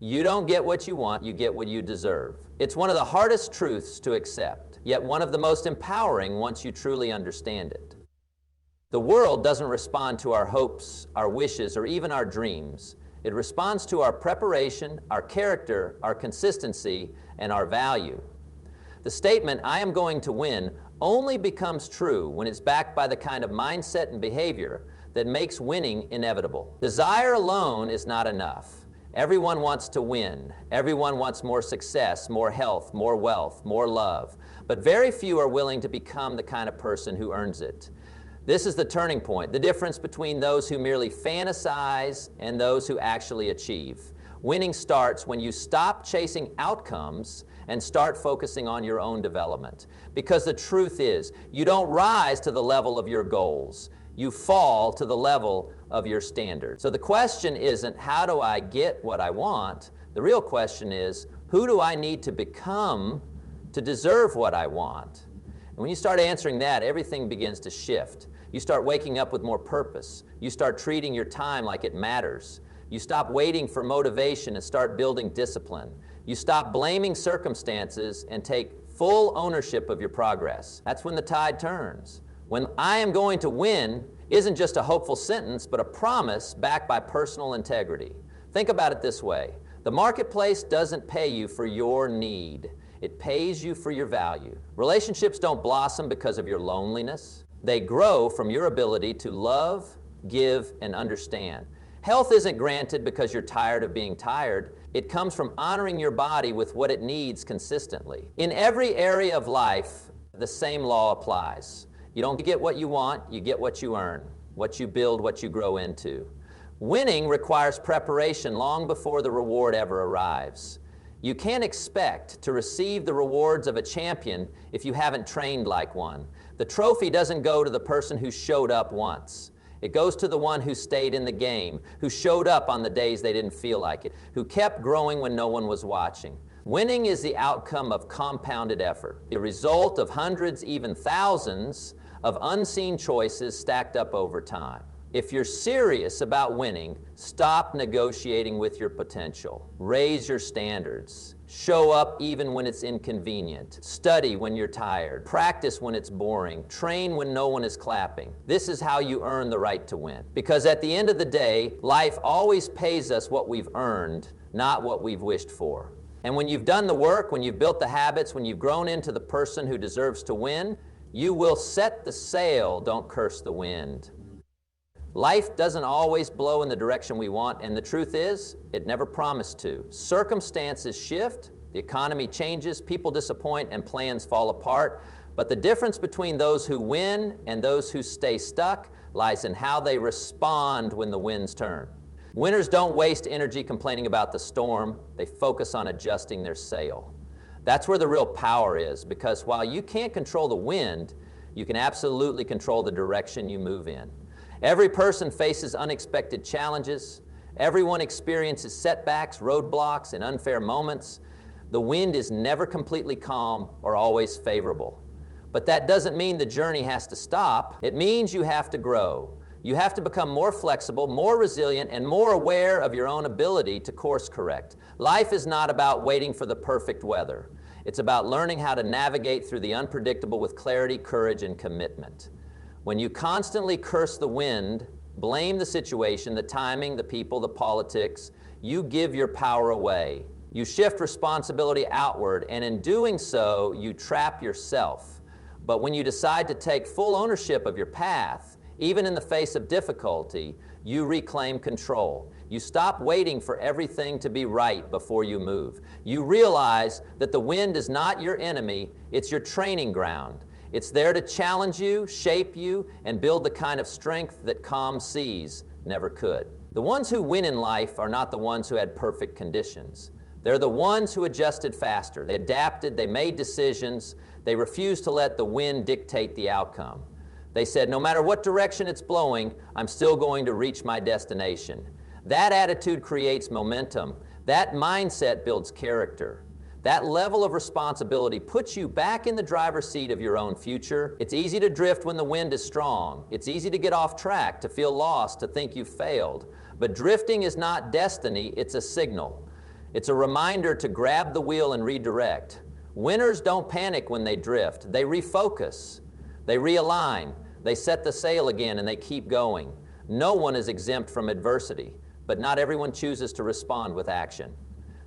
You don't get what you want, you get what you deserve. It's one of the hardest truths to accept, yet one of the most empowering once you truly understand it. The world doesn't respond to our hopes, our wishes, or even our dreams. It responds to our preparation, our character, our consistency, and our value. The statement, "I am going to win," only becomes true when it's backed by the kind of mindset and behavior that makes winning inevitable. Desire alone is not enough. Everyone wants to win. Everyone wants more success, more health, more wealth, more love. But very few are willing to become the kind of person who earns it. This is the turning point, the difference between those who merely fantasize and those who actually achieve. Winning starts when you stop chasing outcomes and start focusing on your own development. Because the truth is, you don't rise to the level of your goals. You fall to the level of your standards. So the question isn't, how do I get what I want? The real question is, who do I need to become to deserve what I want? And when you start answering that, everything begins to shift. You start waking up with more purpose. You start treating your time like it matters. You stop waiting for motivation and start building discipline. You stop blaming circumstances and take full ownership of your progress. That's when the tide turns. When "I am going to win" isn't just a hopeful sentence, but a promise backed by personal integrity. Think about it this way. The marketplace doesn't pay you for your need. It pays you for your value. Relationships don't blossom because of your loneliness. They grow from your ability to love, give, and understand. Health isn't granted because you're tired of being tired. It comes from honoring your body with what it needs consistently. In every area of life, the same law applies. You don't get what you want, you get what you earn, what you build, what you grow into. Winning requires preparation long before the reward ever arrives. You can't expect to receive the rewards of a champion if you haven't trained like one. The trophy doesn't go to the person who showed up once. It goes to the one who stayed in the game, who showed up on the days they didn't feel like it, who kept growing when no one was watching. Winning is the outcome of compounded effort, the result of hundreds, even thousands, of unseen choices stacked up over time. If you're serious about winning, stop negotiating with your potential. Raise your standards. Show up even when it's inconvenient. Study when you're tired. Practice when it's boring. Train when no one is clapping. This is how you earn the right to win. Because at the end of the day, life always pays us what we've earned, not what we've wished for. And when you've done the work, when you've built the habits, when you've grown into the person who deserves to win, you will set the sail, don't curse the wind. Life doesn't always blow in the direction we want, and the truth is, it never promised to. Circumstances shift, the economy changes, people disappoint, and plans fall apart. But the difference between those who win and those who stay stuck lies in how they respond when the winds turn. Winners don't waste energy complaining about the storm. They focus on adjusting their sail. That's where the real power is, because while you can't control the wind, you can absolutely control the direction you move in. Every person faces unexpected challenges. Everyone experiences setbacks, roadblocks, and unfair moments. The wind is never completely calm or always favorable. But that doesn't mean the journey has to stop. It means you have to grow. You have to become more flexible, more resilient, and more aware of your own ability to course correct. Life is not about waiting for the perfect weather. It's about learning how to navigate through the unpredictable with clarity, courage, and commitment. When you constantly curse the wind, blame the situation, the timing, the people, the politics, you give your power away. You shift responsibility outward, and in doing so, you trap yourself. But when you decide to take full ownership of your path, even in the face of difficulty, you reclaim control. You stop waiting for everything to be right before you move. You realize that the wind is not your enemy, it's your training ground. It's there to challenge you, shape you, and build the kind of strength that calm seas never could. The ones who win in life are not the ones who had perfect conditions. They're the ones who adjusted faster. They adapted, they made decisions, they refused to let the wind dictate the outcome. They said, no matter what direction it's blowing, I'm still going to reach my destination. That attitude creates momentum. That mindset builds character. That level of responsibility puts you back in the driver's seat of your own future. It's easy to drift when the wind is strong. It's easy to get off track, to feel lost, to think you've failed. But drifting is not destiny, it's a signal. It's a reminder to grab the wheel and redirect. Winners don't panic when they drift. They refocus. They realign. They set the sail again and they keep going. No one is exempt from adversity, but not everyone chooses to respond with action.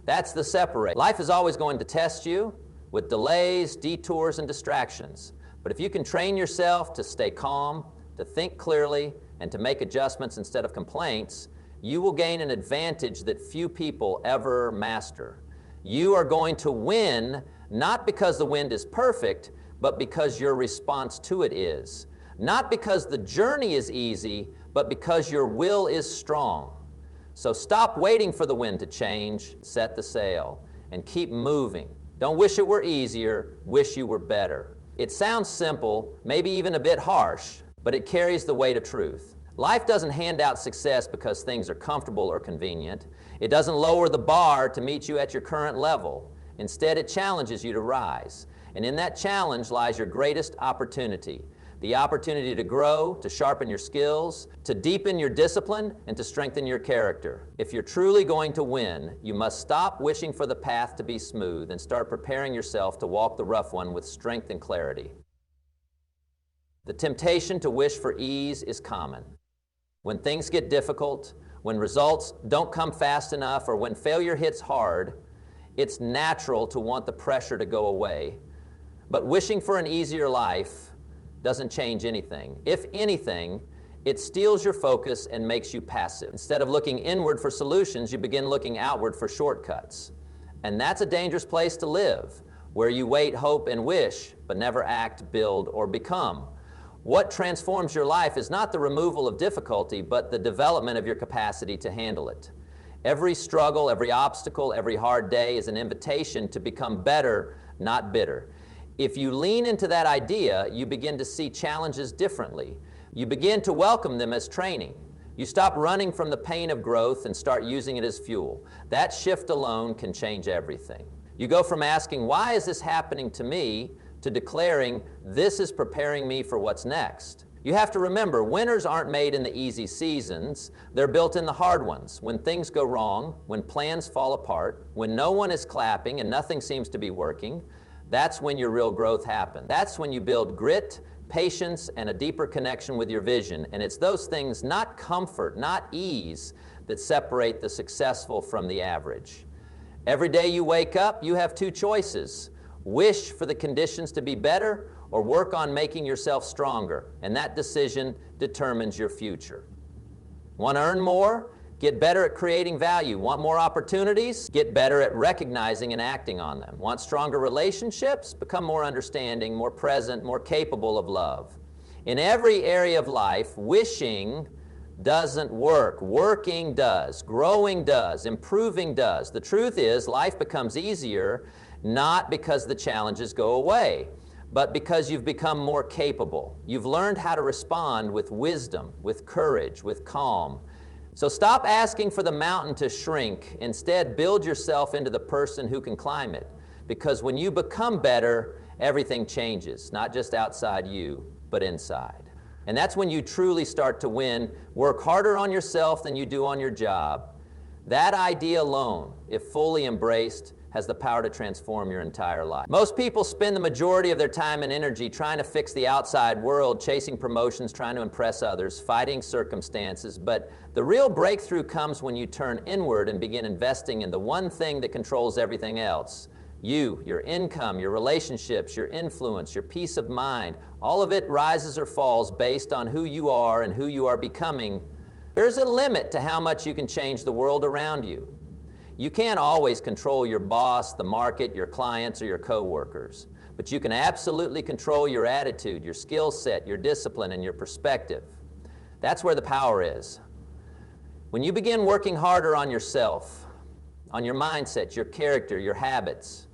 That's the separate. Life is always going to test you with delays, detours, and distractions. But if you can train yourself to stay calm, to think clearly, and to make adjustments instead of complaints, you will gain an advantage that few people ever master. You are going to win not because the wind is perfect, but because your response to it is. Not because the journey is easy, but because your will is strong. So stop waiting for the wind to change, set the sail, and keep moving. Don't wish it were easier, wish you were better. It sounds simple, maybe even a bit harsh, but it carries the weight of truth. Life doesn't hand out success because things are comfortable or convenient. It doesn't lower the bar to meet you at your current level. Instead, it challenges you to rise. And in that challenge lies your greatest opportunity. The opportunity to grow, to sharpen your skills, to deepen your discipline, and to strengthen your character. If you're truly going to win, you must stop wishing for the path to be smooth and start preparing yourself to walk the rough one with strength and clarity. The temptation to wish for ease is common. When things get difficult, when results don't come fast enough, or when failure hits hard, it's natural to want the pressure to go away. But wishing for an easier life doesn't change anything. If anything, it steals your focus and makes you passive. Instead of looking inward for solutions, you begin looking outward for shortcuts. And that's a dangerous place to live, where you wait, hope, and wish, but never act, build, or become. What transforms your life is not the removal of difficulty, but the development of your capacity to handle it. Every struggle, every obstacle, every hard day is an invitation to become better, not bitter. If you lean into that idea, you begin to see challenges differently. You begin to welcome them as training. You stop running from the pain of growth and start using it as fuel. That shift alone can change everything. You go from asking, why is this happening to me, to declaring, this is preparing me for what's next. You have to remember, winners aren't made in the easy seasons. They're built in the hard ones. When things go wrong, when plans fall apart, when no one is clapping and nothing seems to be working, that's when your real growth happens. That's when you build grit, patience, and a deeper connection with your vision. And it's those things, not comfort, not ease, that separate the successful from the average. Every day you wake up, you have two choices. Wish for the conditions to be better, or work on making yourself stronger. And that decision determines your future. Want to earn more? Get better at creating value. Want more opportunities? Get better at recognizing and acting on them. Want stronger relationships? Become more understanding, more present, more capable of love. In every area of life, wishing doesn't work. Working does. Growing does. Improving does. The truth is, life becomes easier not because the challenges go away, but because you've become more capable. You've learned how to respond with wisdom, with courage, with calm. So stop asking for the mountain to shrink. Instead, build yourself into the person who can climb it. Because when you become better, everything changes, not just outside you, but inside. And that's when you truly start to win. Work harder on yourself than you do on your job. That idea alone, if fully embraced, has the power to transform your entire life. Most people spend the majority of their time and energy trying to fix the outside world, chasing promotions, trying to impress others, fighting circumstances. But the real breakthrough comes when you turn inward and begin investing in the one thing that controls everything else. You, your income, your relationships, your influence, your peace of mind. All of it rises or falls based on who you are and who you are becoming. There's a limit to how much you can change the world around you. You can't always control your boss, the market, your clients, or your coworkers. But you can absolutely control your attitude, your skill set, your discipline, and your perspective. That's where the power is. When you begin working harder on yourself, on your mindset, your character, your habits,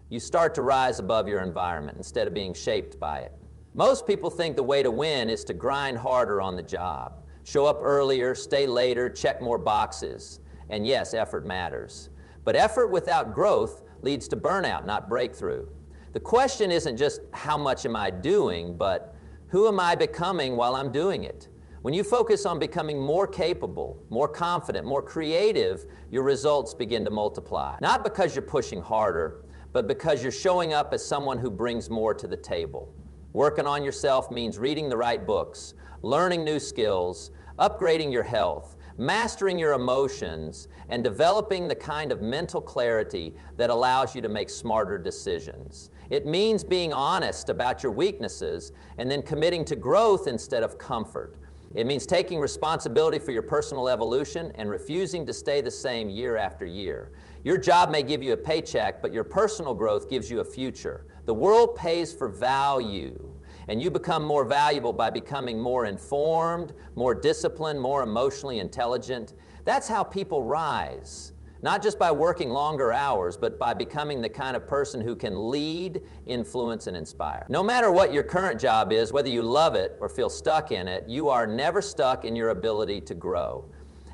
you start to rise above your environment instead of being shaped by it. Most people think the way to win is to grind harder on the job, show up earlier, stay later, check more boxes. And yes, effort matters. But effort without growth leads to burnout, not breakthrough. The question isn't just how much am I doing, but who am I becoming while I'm doing it? When you focus on becoming more capable, more confident, more creative, your results begin to multiply. Not because you're pushing harder, but because you're showing up as someone who brings more to the table. Working on yourself means reading the right books, learning new skills, upgrading your health, mastering your emotions, and developing the kind of mental clarity that allows you to make smarter decisions. It means being honest about your weaknesses and then committing to growth instead of comfort. It means taking responsibility for your personal evolution and refusing to stay the same year after year. Your job may give you a paycheck, but your personal growth gives you a future. The world pays for value, and you become more valuable by becoming more informed, more disciplined, more emotionally intelligent. That's how people rise. Not just by working longer hours, but by becoming the kind of person who can lead, influence, and inspire. No matter what your current job is, whether you love it or feel stuck in it, you are never stuck in your ability to grow.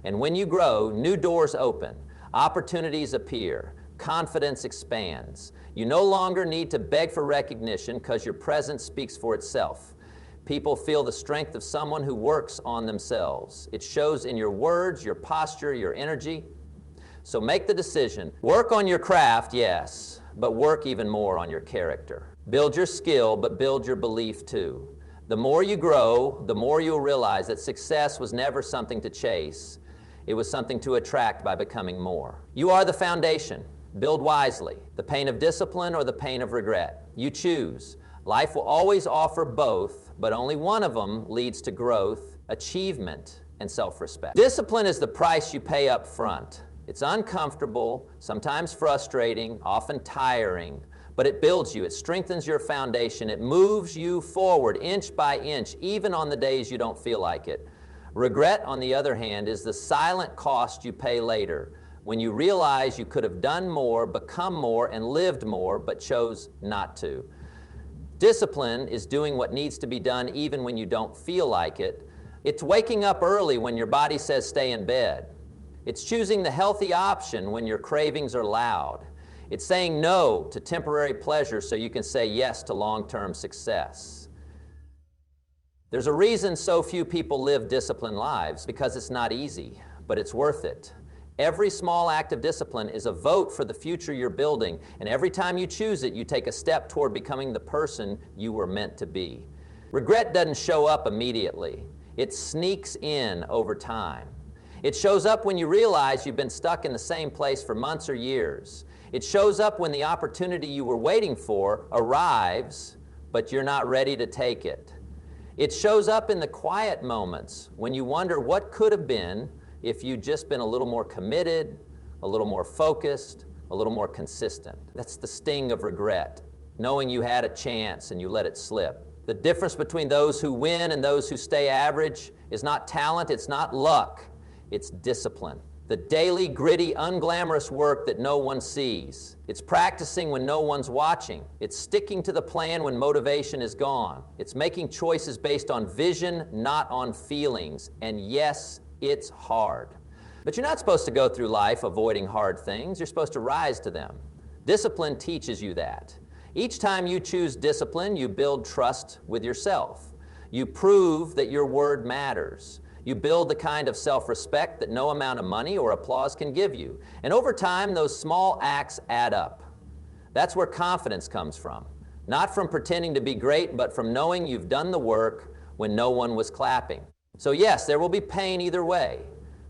And when you grow, new doors open, opportunities appear, confidence expands. You no longer need to beg for recognition because your presence speaks for itself. People feel the strength of someone who works on themselves. It shows in your words, your posture, your energy. So make the decision. Work on your craft, yes, but work even more on your character. Build your skill, but build your belief too. The more you grow, the more you'll realize that success was never something to chase. It was something to attract by becoming more. You are the foundation. Build wisely. The pain of discipline or the pain of regret. You choose. Life will always offer both, but only one of them leads to growth, achievement, and self-respect. Discipline is the price you pay up front. It's uncomfortable, sometimes frustrating, often tiring, but it builds you, it strengthens your foundation, it moves you forward inch by inch, even on the days you don't feel like it. Regret, on the other hand, is the silent cost you pay later, when you realize you could have done more, become more, and lived more, but chose not to. Discipline is doing what needs to be done even when you don't feel like it. It's waking up early when your body says stay in bed. It's choosing the healthy option when your cravings are loud. It's saying no to temporary pleasure so you can say yes to long-term success. There's a reason so few people live disciplined lives, because it's not easy, but it's worth it. Every small act of discipline is a vote for the future you're building, and every time you choose it, you take a step toward becoming the person you were meant to be. Regret doesn't show up immediately. It sneaks in over time. It shows up when you realize you've been stuck in the same place for months or years. It shows up when the opportunity you were waiting for arrives, but you're not ready to take it. It shows up in the quiet moments when you wonder what could have been if you'd just been a little more committed, a little more focused, a little more consistent. That's the sting of regret, knowing you had a chance and you let it slip. The difference between those who win and those who stay average is not talent, it's not luck. It's discipline. The daily, gritty, unglamorous work that no one sees. It's practicing when no one's watching. It's sticking to the plan when motivation is gone. It's making choices based on vision, not on feelings. And yes, it's hard. But you're not supposed to go through life avoiding hard things. You're supposed to rise to them. Discipline teaches you that. Each time you choose discipline, you build trust with yourself. You prove that your word matters. You build the kind of self-respect that no amount of money or applause can give you. And over time, those small acts add up. That's where confidence comes from. Not from pretending to be great, but from knowing you've done the work when no one was clapping. So yes, there will be pain either way.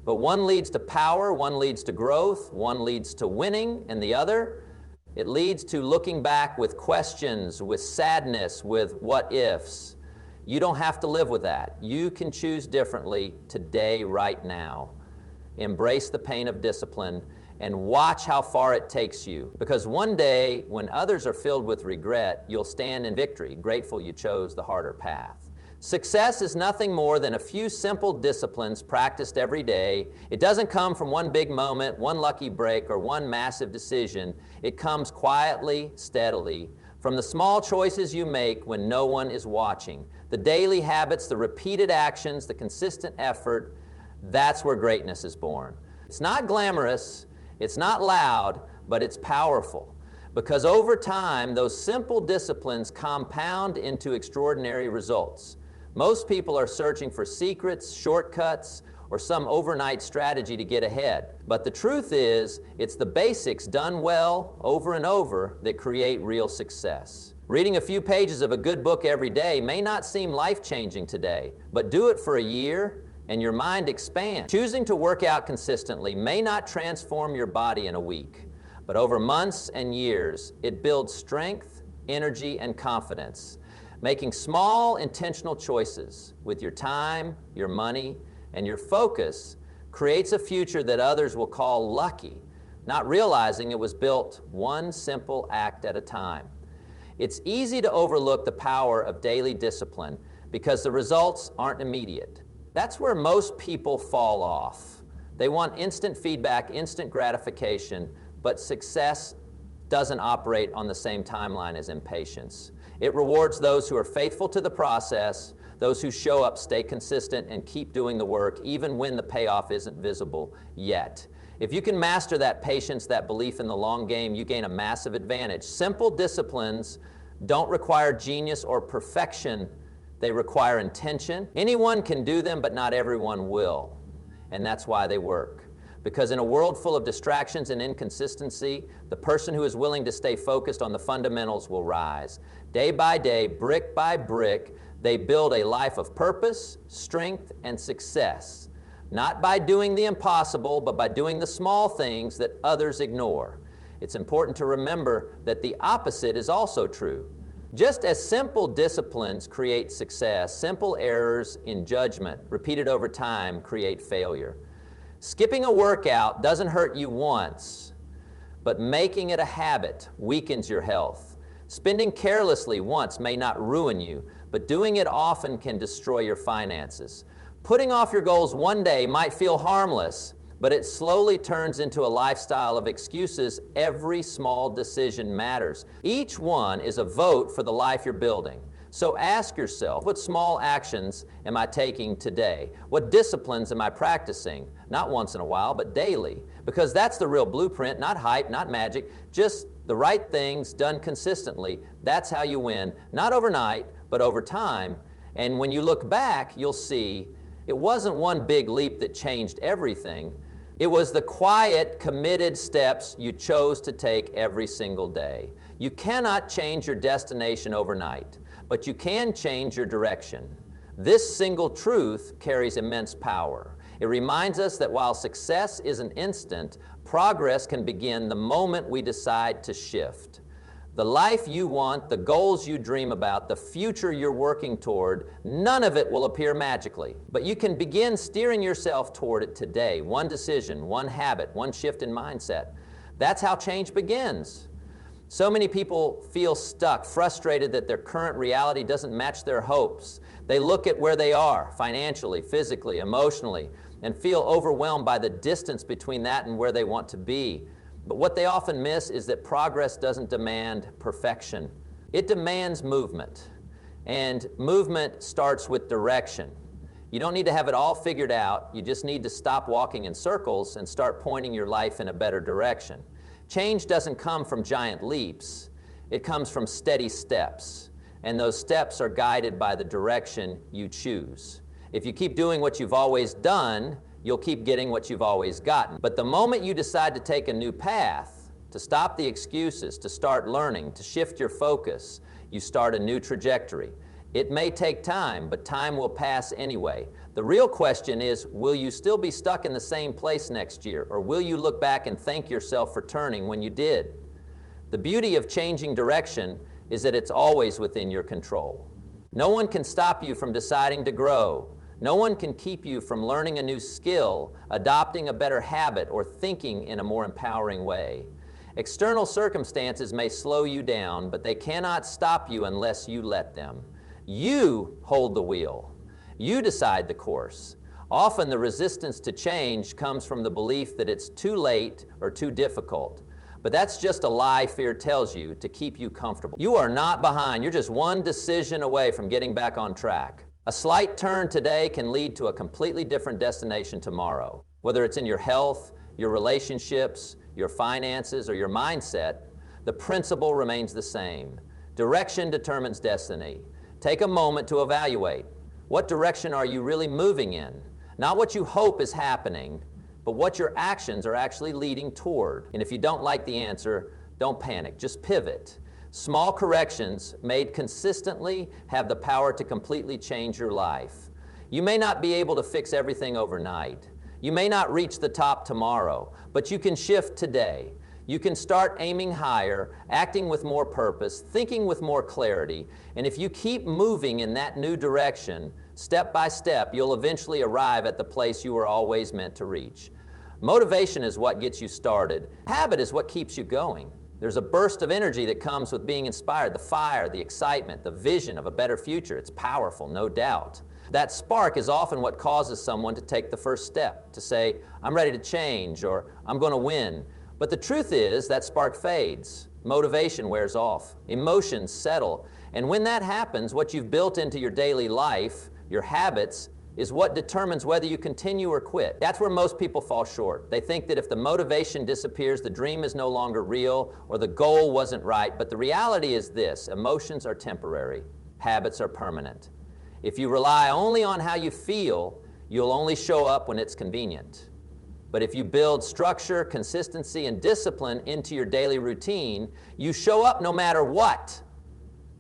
But one leads to power, one leads to growth, one leads to winning, and the other, it leads to looking back with questions, with sadness, with what ifs. You don't have to live with that. You can choose differently today, right now. Embrace the pain of discipline and watch how far it takes you. Because one day, when others are filled with regret, you'll stand in victory, grateful you chose the harder path. Success is nothing more than a few simple disciplines practiced every day. It doesn't come from one big moment, one lucky break, or one massive decision. It comes quietly, steadily, from the small choices you make when no one is watching. The daily habits, the repeated actions, the consistent effort, that's where greatness is born. It's not glamorous, it's not loud, but it's powerful. Because over time, those simple disciplines compound into extraordinary results. Most people are searching for secrets, shortcuts, or some overnight strategy to get ahead. But the truth is, it's the basics done well over and over that create real success. Reading a few pages of a good book every day may not seem life-changing today, but do it for a year and your mind expands. Choosing to work out consistently may not transform your body in a week, but over months and years, it builds strength, energy, and confidence. Making small, intentional choices with your time, your money, and your focus creates a future that others will call lucky, not realizing it was built one simple act at a time. It's easy to overlook the power of daily discipline because the results aren't immediate. That's where most people fall off. They want instant feedback, instant gratification, but success doesn't operate on the same timeline as impatience. It rewards those who are faithful to the process, those who show up, stay consistent, and keep doing the work even when the payoff isn't visible yet. If you can master that patience, that belief in the long game, you gain a massive advantage. Simple disciplines don't require genius or perfection. They require intention. Anyone can do them, but not everyone will. And that's why they work. Because in a world full of distractions and inconsistency, the person who is willing to stay focused on the fundamentals will rise. Day by day, brick by brick, they build a life of purpose, strength, and success. Not by doing the impossible, but by doing the small things that others ignore. It's important to remember that the opposite is also true. Just as simple disciplines create success, simple errors in judgment, repeated over time, create failure. Skipping a workout doesn't hurt you once, but making it a habit weakens your health. Spending carelessly once may not ruin you, but doing it often can destroy your finances. Putting off your goals one day might feel harmless, but it slowly turns into a lifestyle of excuses. Every small decision matters. Each one is a vote for the life you're building. So ask yourself, what small actions am I taking today? What disciplines am I practicing? Not once in a while, but daily. Because that's the real blueprint, not hype, not magic, just the right things done consistently. That's how you win, not overnight, but over time. And when you look back, you'll see it wasn't one big leap that changed everything. It was the quiet, committed steps you chose to take every single day. You cannot change your destination overnight, but you can change your direction. This single truth carries immense power. It reminds us that while success isn't instant, progress can begin the moment we decide to shift. The life you want, the goals you dream about, the future you're working toward, none of it will appear magically. But you can begin steering yourself toward it today. One decision, one habit, one shift in mindset. That's how change begins. So many people feel stuck, frustrated that their current reality doesn't match their hopes. They look at where they are, financially, physically, emotionally, and feel overwhelmed by the distance between that and where they want to be. But what they often miss is that progress doesn't demand perfection. It demands movement. And movement starts with direction. You don't need to have it all figured out. You just need to stop walking in circles and start pointing your life in a better direction. Change doesn't come from giant leaps. It comes from steady steps. And those steps are guided by the direction you choose. If you keep doing what you've always done, you'll keep getting what you've always gotten. But the moment you decide to take a new path, to stop the excuses, to start learning, to shift your focus, you start a new trajectory. It may take time, but time will pass anyway. The real question is, will you still be stuck in the same place next year, or will you look back and thank yourself for turning when you did? The beauty of changing direction is that it's always within your control. No one can stop you from deciding to grow. No one can keep you from learning a new skill, adopting a better habit, or thinking in a more empowering way. External circumstances may slow you down, but they cannot stop you unless you let them. You hold the wheel. You decide the course. Often the resistance to change comes from the belief that it's too late or too difficult. But that's just a lie fear tells you to keep you comfortable. You are not behind. You're just one decision away from getting back on track. A slight turn today can lead to a completely different destination tomorrow. Whether it's in your health, your relationships, your finances, or your mindset, the principle remains the same. Direction determines destiny. Take a moment to evaluate. What direction are you really moving in? Not what you hope is happening, but what your actions are actually leading toward. And if you don't like the answer, don't panic, just pivot. Small corrections made consistently have the power to completely change your life. You may not be able to fix everything overnight. You may not reach the top tomorrow, but you can shift today. You can start aiming higher, acting with more purpose, thinking with more clarity, and if you keep moving in that new direction, step by step, you'll eventually arrive at the place you were always meant to reach. Motivation is what gets you started. Habit is what keeps you going. There's a burst of energy that comes with being inspired, the fire, the excitement, the vision of a better future. It's powerful, no doubt. That spark is often what causes someone to take the first step, to say, I'm ready to change, or I'm going to win. But the truth is that spark fades. Motivation wears off. Emotions settle. And when that happens, what you've built into your daily life, your habits, is what determines whether you continue or quit. That's where most people fall short. They think that if the motivation disappears, the dream is no longer real, or the goal wasn't right. But the reality is this: emotions are temporary. Habits are permanent. If you rely only on how you feel, you'll only show up when it's convenient. But if you build structure, consistency, and discipline into your daily routine, you show up no matter what.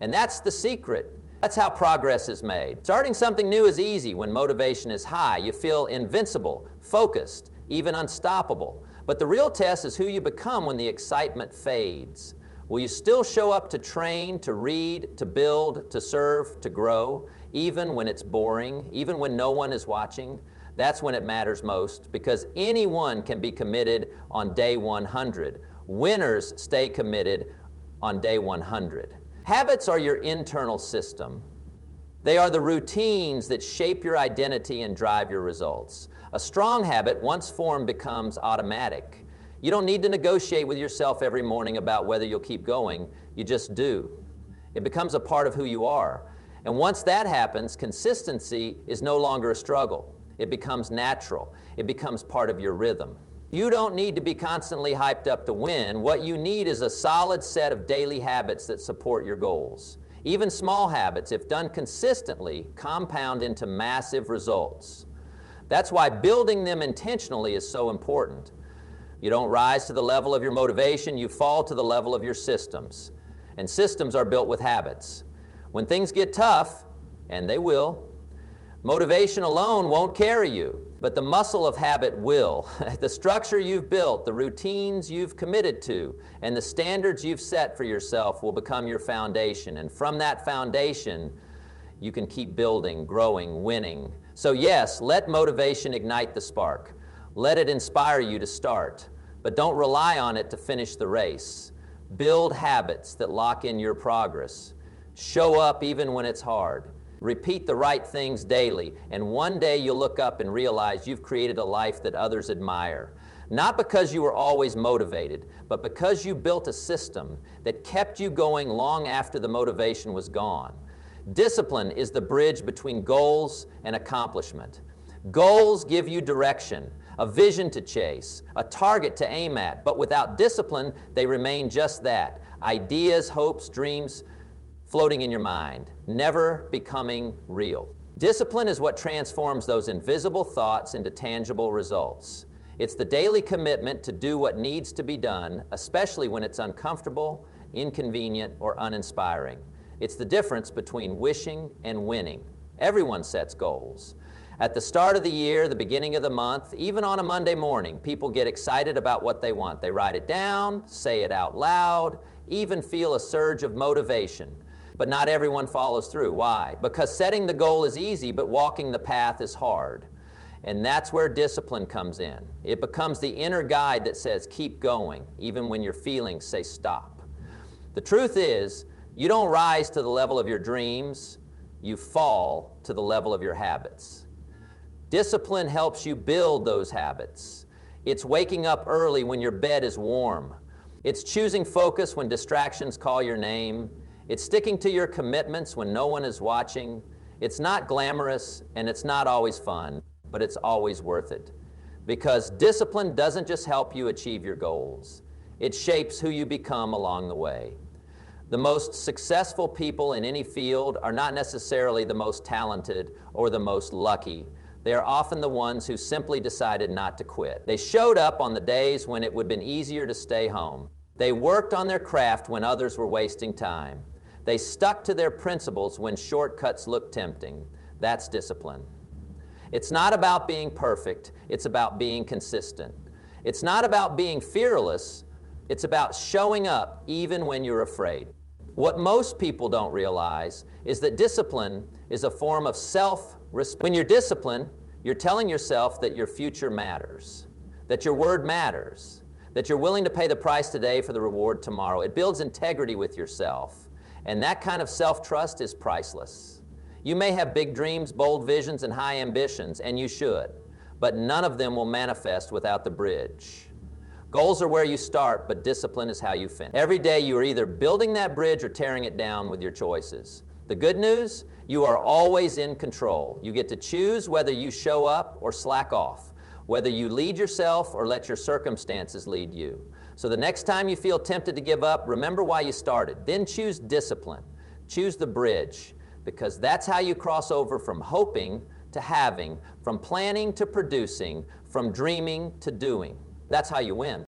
And that's the secret. That's how progress is made. Starting something new is easy when motivation is high. You feel invincible, focused, even unstoppable. But the real test is who you become when the excitement fades. Will you still show up to train, to read, to build, to serve, to grow, even when it's boring, even when no one is watching? That's when it matters most, because anyone can be committed on day 100. Winners stay committed on day 100. Habits are your internal system. They are the routines that shape your identity and drive your results. A strong habit, once formed, becomes automatic. You don't need to negotiate with yourself every morning about whether you'll keep going. You just do. It becomes a part of who you are. And once that happens, consistency is no longer a struggle. It becomes natural. It becomes part of your rhythm. You don't need to be constantly hyped up to win. What you need is a solid set of daily habits that support your goals. Even small habits, if done consistently, compound into massive results. That's why building them intentionally is so important. You don't rise to the level of your motivation, you fall to the level of your systems. And systems are built with habits. When things get tough, and they will, motivation alone won't carry you, but the muscle of habit will. The structure you've built, the routines you've committed to, and the standards you've set for yourself will become your foundation. And from that foundation, you can keep building, growing, winning. So yes, let motivation ignite the spark. Let it inspire you to start, but don't rely on it to finish the race. Build habits that lock in your progress. Show up even when it's hard. Repeat the right things daily, and one day you'll look up and realize you've created a life that others admire. Not because you were always motivated, but because you built a system that kept you going long after the motivation was gone. Discipline is the bridge between goals and accomplishment. Goals give you direction, a vision to chase, a target to aim at, but without discipline, they remain just that: ideas, hopes, dreams, floating in your mind, never becoming real. Discipline is what transforms those invisible thoughts into tangible results. It's the daily commitment to do what needs to be done, especially when it's uncomfortable, inconvenient, or uninspiring. It's the difference between wishing and winning. Everyone sets goals. At the start of the year, the beginning of the month, even on a Monday morning, people get excited about what they want. They write it down, say it out loud, even feel a surge of motivation. But not everyone follows through. Why? Because setting the goal is easy, but walking the path is hard. And that's where discipline comes in. It becomes the inner guide that says, keep going, even when your feelings say stop. The truth is, you don't rise to the level of your dreams, you fall to the level of your habits. Discipline helps you build those habits. It's waking up early when your bed is warm. It's choosing focus when distractions call your name. It's sticking to your commitments when no one is watching. It's not glamorous and it's not always fun, but it's always worth it. Because discipline doesn't just help you achieve your goals. It shapes who you become along the way. The most successful people in any field are not necessarily the most talented or the most lucky. They are often the ones who simply decided not to quit. They showed up on the days when it would have been easier to stay home. They worked on their craft when others were wasting time. They stuck to their principles when shortcuts looked tempting. That's discipline. It's not about being perfect. It's about being consistent. It's not about being fearless. It's about showing up even when you're afraid. What most people don't realize is that discipline is a form of self-respect. When you're disciplined, you're telling yourself that your future matters, that your word matters, that you're willing to pay the price today for the reward tomorrow. It builds integrity with yourself, and that kind of self-trust is priceless. You may have big dreams, bold visions, and high ambitions, and you should, but none of them will manifest without the bridge. Goals are where you start, but discipline is how you finish. Every day you are either building that bridge or tearing it down with your choices. The good news, you are always in control. You get to choose whether you show up or slack off, whether you lead yourself or let your circumstances lead you. So the next time you feel tempted to give up, remember why you started. Then choose discipline. Choose the bridge, because that's how you cross over from hoping to having, from planning to producing, from dreaming to doing. That's how you win.